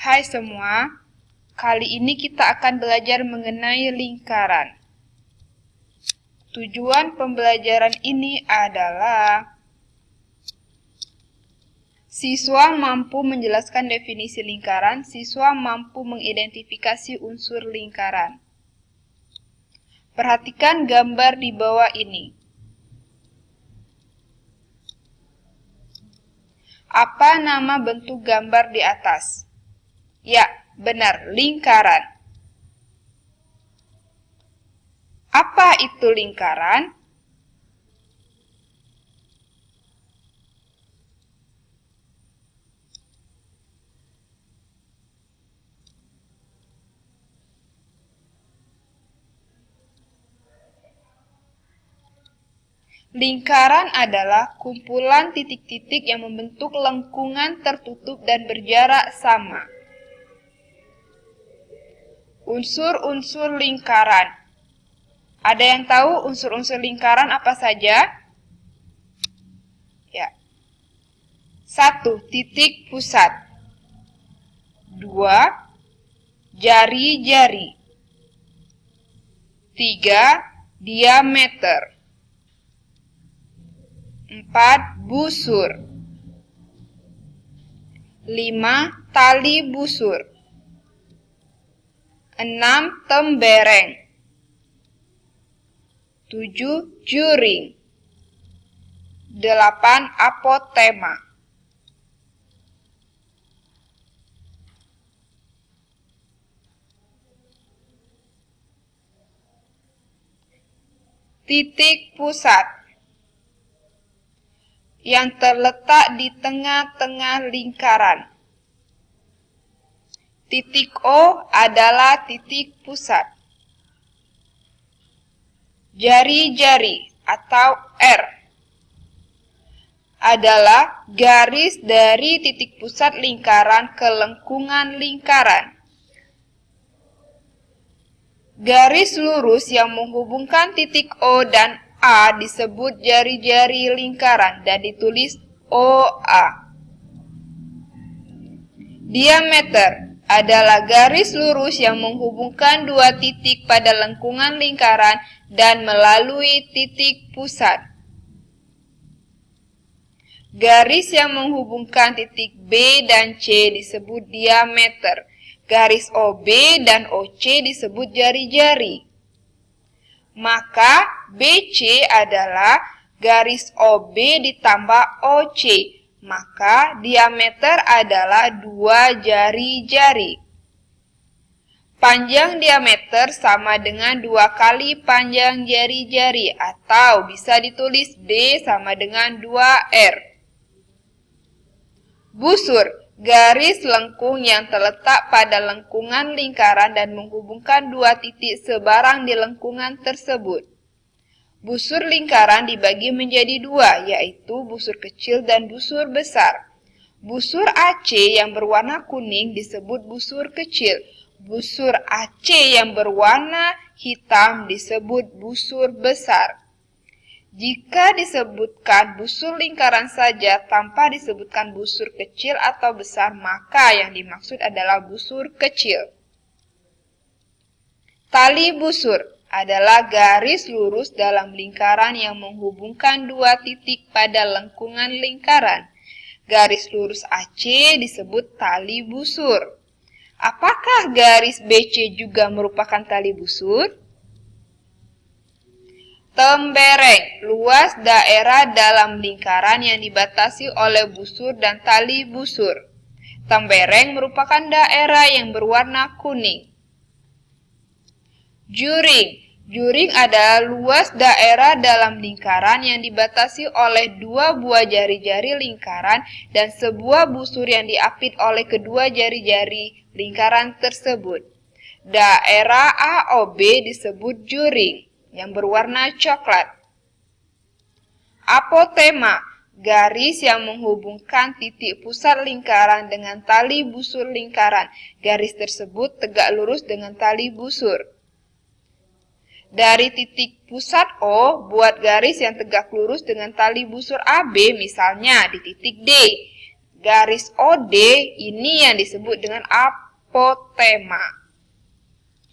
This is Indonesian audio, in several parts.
Hai semua, kali ini kita akan belajar mengenai lingkaran. Tujuan pembelajaran ini adalah siswa mampu menjelaskan definisi lingkaran, siswa mampu mengidentifikasi unsur lingkaran. Perhatikan gambar di bawah ini. Apa nama bentuk gambar di atas? Ya, benar, lingkaran. Apa itu lingkaran? Lingkaran adalah kumpulan titik-titik yang membentuk lengkungan tertutup dan berjarak sama. Unsur-unsur lingkaran. Ada yang tahu unsur-unsur lingkaran apa saja? Ya. 1. Titik pusat. 2. Jari-jari. 3. Diameter. 4. Busur. 5. Tali busur. 6. Tembereng. 7. Juring. 8. Apotema. Titik pusat yang terletak di tengah-tengah lingkaran. Titik O adalah titik pusat. Jari-jari atau R adalah garis dari titik pusat lingkaran ke lengkungan lingkaran. Garis lurus yang menghubungkan titik O dan A disebut jari-jari lingkaran dan ditulis OA. Diameter adalah garis lurus yang menghubungkan dua titik pada lengkungan lingkaran dan melalui titik pusat. Garis yang menghubungkan titik B dan C disebut diameter. Garis OB dan OC disebut jari-jari. Maka BC adalah garis OB ditambah OC. Maka diameter adalah 2 jari-jari. Panjang diameter sama dengan 2 kali panjang jari-jari atau bisa ditulis D sama dengan 2R. Busur, garis lengkung yang terletak pada lengkungan lingkaran dan menghubungkan dua titik sebarang di lengkungan tersebut. Busur lingkaran dibagi menjadi dua, yaitu busur kecil dan busur besar. Busur AC yang berwarna kuning disebut busur kecil. Busur AC yang berwarna hitam disebut busur besar. Jika disebutkan busur lingkaran saja tanpa disebutkan busur kecil atau besar, maka yang dimaksud adalah busur kecil. Tali busur adalah garis lurus dalam lingkaran yang menghubungkan dua titik pada lengkungan lingkaran. Garis lurus AC disebut tali busur. Apakah garis BC juga merupakan tali busur? Tembereng, luas daerah dalam lingkaran yang dibatasi oleh busur dan tali busur. Tembereng merupakan daerah yang berwarna kuning. Juring, juring adalah luas daerah dalam lingkaran yang dibatasi oleh dua buah jari-jari lingkaran dan sebuah busur yang diapit oleh kedua jari-jari lingkaran tersebut. Daerah AOB disebut juring yang berwarna coklat. Apotema, garis yang menghubungkan titik pusat lingkaran dengan tali busur lingkaran. Garis tersebut tegak lurus dengan tali busur. Dari titik pusat O, buat garis yang tegak lurus dengan tali busur AB, misalnya di titik D. garis OD ini yang disebut dengan apotema.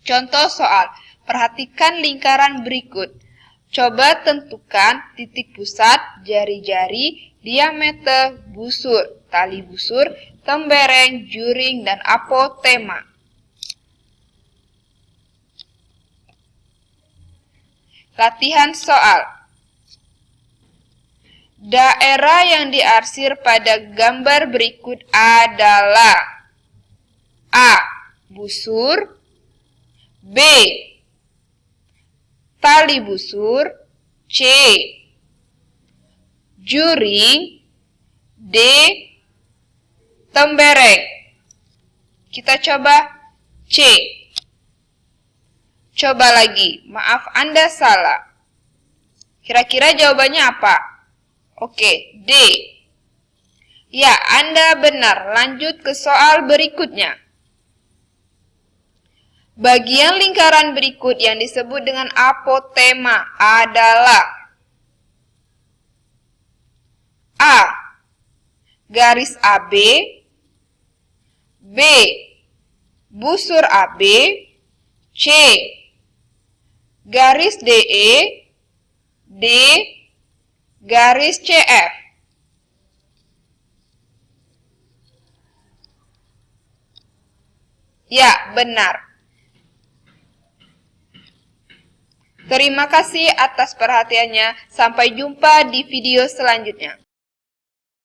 Contoh soal, perhatikan lingkaran berikut. Coba tentukan titik pusat, jari-jari, diameter, busur, tali busur, tembereng, juring, dan apotema. Latihan soal. Daerah yang diarsir pada gambar berikut adalah A. Busur, B. Tali busur, C. Juring, D. Tembereng. Kita coba C. Coba lagi, maaf Anda salah. Kira-kira jawabannya apa? Oke, D. Ya, Anda benar. Lanjut ke soal berikutnya. Bagian lingkaran berikut yang disebut dengan apotema adalah A. Garis AB, B. Busur AB, C. Garis DE, D. Garis CF. Ya, benar. Terima kasih atas perhatiannya. Sampai jumpa di video selanjutnya.